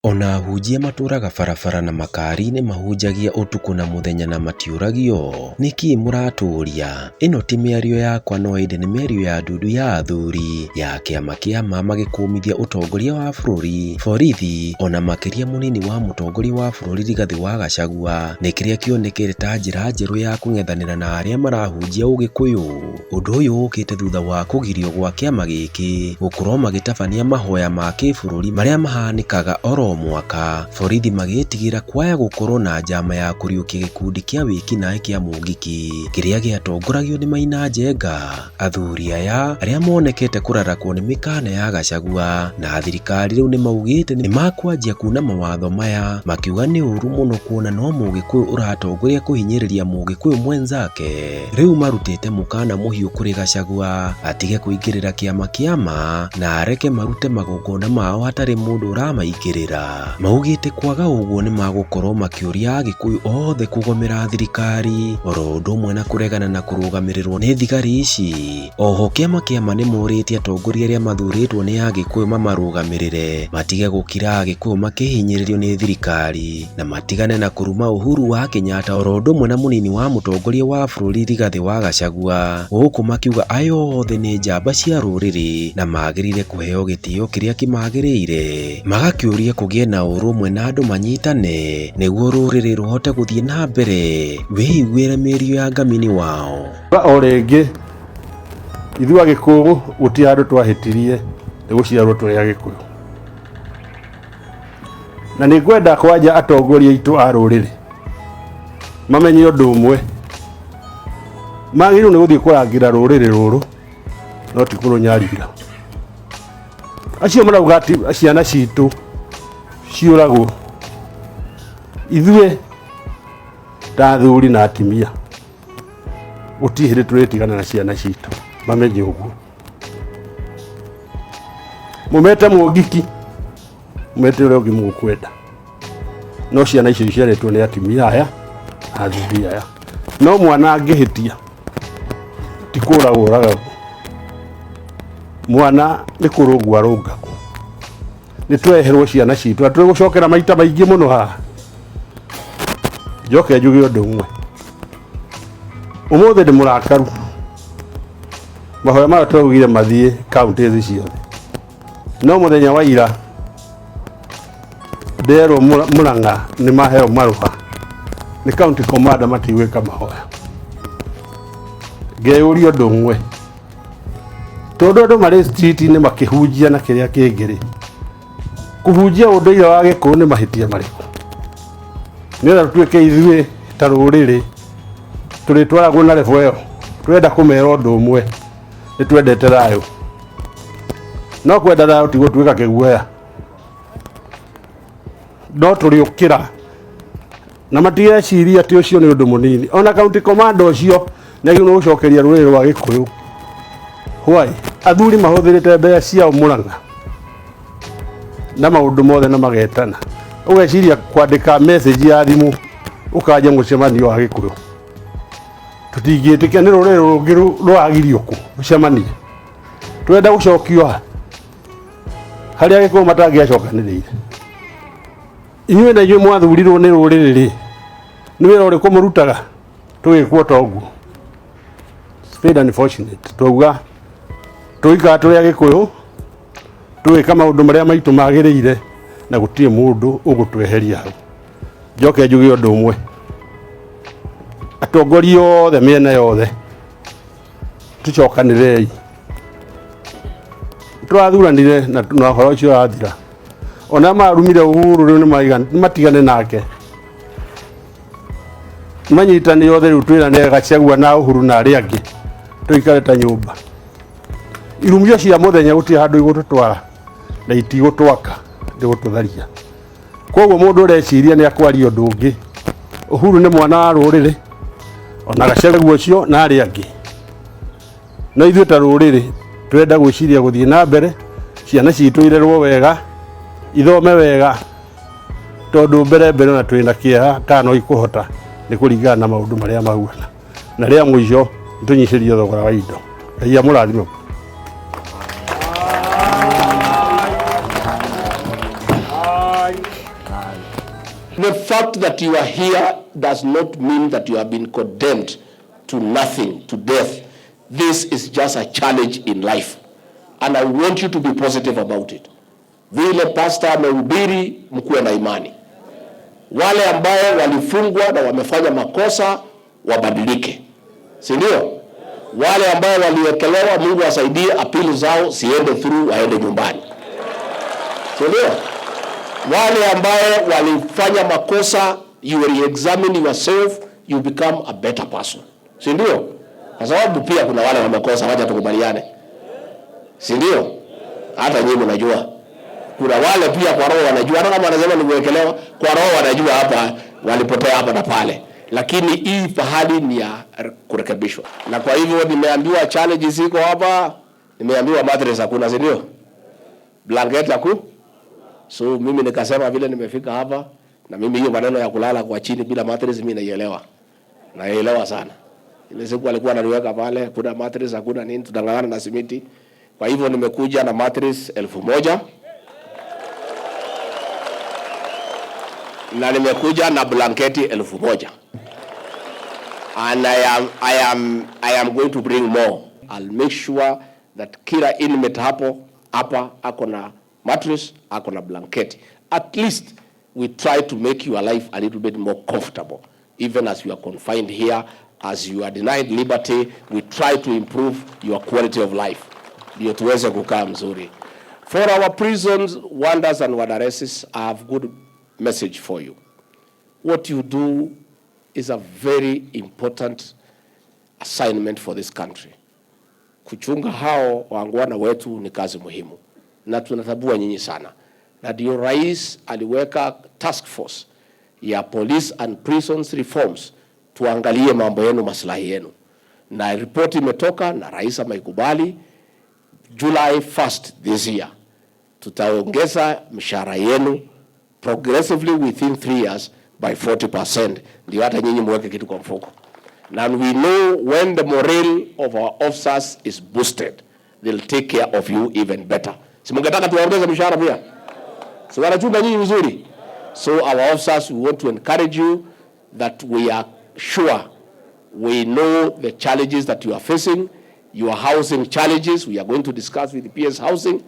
Ona ahunjia matũraga barabara na makari-inĩ mahunjagia ũtukũ na mũthenya na matiũragio. Nĩkĩ mũratũria? Ĩno ti mĩario yakwa no ĩndĩ nĩ mĩario ya ndundu ya athuri ya kĩama kĩa ma magĩkũmithia ũtongoria wa bũrũri. Borithi ona makĩria mũnini wa mũtongoria wa bũrũri Rigathĩ wa Gachagua nĩ kĩrĩa kĩonekete ta njĩra njerũ ya kũng'ethanĩra na arĩa marahunjia Ũgĩkũyũ. Ũndũ ũyũ ũkĩte thutha wa kũgirio gwa kĩama gĩkĩ gũkorwo magĩtabania mahoya ma kĩbũrũri marĩa mahanĩkaga oro mwaka. Borithi magĩtigĩra kwaya gũkorwo na njama ya kũriũkia gĩkundi kĩa wĩkinaĩ kĩa mũngiki kĩrĩa gĩatongoragio nĩ Maina Njenga. Athuri aya arĩa monekete kũrarakwo nĩ mĩkana ya Gachagua na thirikari rĩu nĩ maugĩte nĩ makwanjia kuna mawatho maya, makiuga nĩ ũru mũno kuona no Mũgĩkũyũ ũratongoria kũhinyĩrĩria Mũgĩkũyũ mwenzake. Rĩu marutĩte mũkana mũhiũ kũrĩ Gachagua atige kũingĩrĩra kĩama kĩa ma na areke marute magongona mao hatarĩ mũndũ ũramaingĩrĩra. Maugĩte kwaga ũguo nĩ magũkorwo makĩũria Agikuyu othe kũgomera thirikari oro ũndũ ũmwe na kũregana na kũrũgamĩrĩrwo nĩ thigari ici. Oho kĩama kĩa ma nĩ morĩtie atongoria arĩa mathurĩtwo nĩ Agikuyu mamarũgamĩrĩre matige gũkira Agikuyu makĩhinyĩrĩrio nĩ thirikari na matigane na kũruma Uhuru wa Kenyatta oro ũndũ ũmwe na mũnini wa mũtongoria wa bũrũri Rigathĩ wa Gachagua. Gũkũ makiuga aya othe nĩ njamba cia rũrĩrĩ na magĩrĩire kũheo gĩtĩo kĩrĩa kĩmagĩrĩire, magakĩũria kũgĩe na ũrũmwe na andũ manyitane nĩguo rũrĩrĩ rũhote gũthiĩ na mbere. Wĩiguĩre mĩario ya ngamini wao. O rĩngĩ ithuĩ Agĩkũyũ gũtirĩ handũ twahĩtirie nĩ gũciarwo tũrĩ Agĩkũyũ, na nĩ ngwenda kwanja atongoria aitũ a rũrĩrĩ mamenye ũndũ ũmwe, magĩrĩirwo nĩ gũthiĩ kũrangĩra rũrĩrĩ rũrũ no ti kũrũnyarira. Acio marauga atĩ ciana citũ ciũragwo, ithuĩ ta athuri na atimia gũtirĩ hĩndĩ tũrĩtigana na ciana citũ, mamenye ũguo. Mũmete mũngiki mũmete ũrĩa ũngĩ mũkwenda, no ciana icio iciarĩtwo nĩ atimia aya athuri aya. No mwana angĩhĩtia ti kũragwo ũragagwo, mwana nĩ kũrũngwo arũngagwo. Nĩ tweherwo ciana citũ na tũgũcokera maita maingĩ mũno haha. Njoke njuge ũndũ ũmwe, ũmũthĩ ndĩ mũrakaru, mahoya maya twaugire mathiĩ kaunti ici ciothe, no mũthenya wa ira nderwo Mũrang'a nĩ maheo marũa nĩ county commander matigwĩka mahoya. Ngeyũria ũndũ ũmwe, tondũ andũ marĩ street-inĩ makĩhunjia na kĩrĩa kĩngĩ-rĩ, kũhunjia ũndũire wa Gĩkũyũ nĩ mahĩtia marĩkũ? Nĩgetha tuĩke ithuĩ ta rũrĩrĩ tũrĩtwaragwo na revo ĩyo, twenda kũmera ũndũ ũmwe, nĩ twendete thayũ. No kwenda thayũ ti gũtuĩka kĩguoya, no tũrĩũkĩra na matigeciria atĩ ũcio nĩ ũndũ mũnini. Ona county commander ũcio nĩ agĩrĩirwo gũcokeria rũrĩrĩ rwa Gĩkũyũ. Why? Athuri mahũthĩrĩte mbeca ciao Mũrang'a na maũndũ mothe na magetana, ũgeciria kwandĩka message ya thimũ ũkanja mũcemanio wa Gĩkũyũ. Tũtingĩtĩkia nĩ rũrĩrĩ rũngĩ rwagirio kũ mũcemanio, twenda gũcokio harĩa Gĩkũyũ matangĩacokanĩrĩire. Inyuĩ na inyuĩ mwathurirwo nĩ rũrĩrĩ-rĩ, nĩ wĩra ũrĩkũ mũrutaga tũgĩkwo ta ũguo? It's very unfortunate. Twauga tũikara tũrĩ Agĩkũyũ tũgĩka maũndũ marĩa maitũ magĩrĩire na gũtirĩ mũndũ ũgũtweheria hau. Njoke njuge ũndũ ũmwe, atongoria othe mĩena yothe tũcokanĩrĩrei. Tũrathuranire na ũhoro ũcio ũrathira, ona marumire Uhuru rĩu nĩ matigane nake, manyitane othe rĩu twĩrane Gachagua na Uhuru na arĩa angĩ tũikare ta nyũmba. Irumio cia mũthenya gũtirĩ handũ igũtũtwara na itigũtwaka ndigũtũtharia. Koguo mũndũ ũreciria nĩ akwaria ũndũ ũngĩ, Uhuru nĩ mwana wa rũrĩrĩ, ona Gachagua ũcio na arĩa angĩ. No ithuĩ ta rũrĩrĩ twenda gwĩciria gũthiĩ na mbere, ciana citũ irerwo wega, ithome wega, tondũ mbere na twĩna kĩeha kana no ikũhota nĩ kũringana na maũndũ marĩa mahuana, na rĩa mũico nĩtũnyicĩrie thogora wa indo. Ngai amũrathime. The fact that you are here does not mean that you have been condemned to nothing, to death. This is just a challenge in life. And I want you to be positive about it. Vile pastor amehubiri, mkuwe na imani. Wale ambao walifungwa na wamefanya makosa wabadilike. Si ndio? Wale ambao waliwekelewa, Mungu asaidie apili zao siende through, waende nyumbani. Si ndio? Wale ambao walifanya makosa, you re-examine yourself, you become a better person. Si ndio? Kwa sababu pia kuna wale wamekosa, wacha tukubaliane. Si ndio? Hata nyinyi mnajua. Kuna wale pia kwa roho wanajua, hata kama wanasema nimewekelewa, kwa roho wanajua hapa walipotea hapa na pale. Lakini hii pahali ni ya kurekebishwa. Na kwa hivyo nimeambiwa challenges ziko hapa, nimeambiwa mattress hakuna, si ndio? Blanket haku. So mimi nikasema vile nimefika hapa, na mimi hiyo maneno ya kulala kwa chini bila mattress mimi naielewa. Naielewa sana. Ile siku alikuwa ananiweka pale, kuna mattress hakuna nini, tutangangana na simiti. Kwa hivyo nimekuja na mattress 1000. Na nimekuja na blanketi 1000. And I am going to bring more. I'll make sure that kila inmate hapa ako na mattress, ako na blanketi. At least we try to make your life a little bit more comfortable. Even as you are confined here, as you are denied liberty, we try to improve your quality of life. Ndio tuweze kukaa mzuri. For our prisons, wonders and wadareses, I have good message for you. What you do is a very important assignment for this country. Kuchunga hao wangwana wetu ni kazi muhimu. Na tunatabua nyinyi sana. Na ndio rais aliweka task force ya police and prisons reforms, tuangalie mambo yenu, maslahi yenu. Na report imetoka na rais ameikubali. July 1st this year tutaongeza mshahara yenu progressively within 3 years by 40%. Ndio hata nyinyi mweke kitu kwa mfuko. And we know when the morale of our officers is boosted, they'll take care of you even better. Si mungetaka tuwaongeze mshahara pia? Si wanachunga nyinyi vizuri? So our officers, we want to encourage you that we are sure we know the challenges that you are facing, your housing challenges. We are going to discuss with the PS Housing.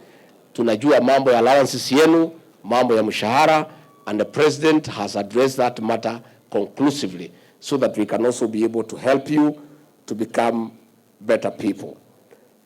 Tunajua mambo ya allowances yenu, mambo ya mshahara, and the president has addressed that matter conclusively so that we can also be able to help you to become better people.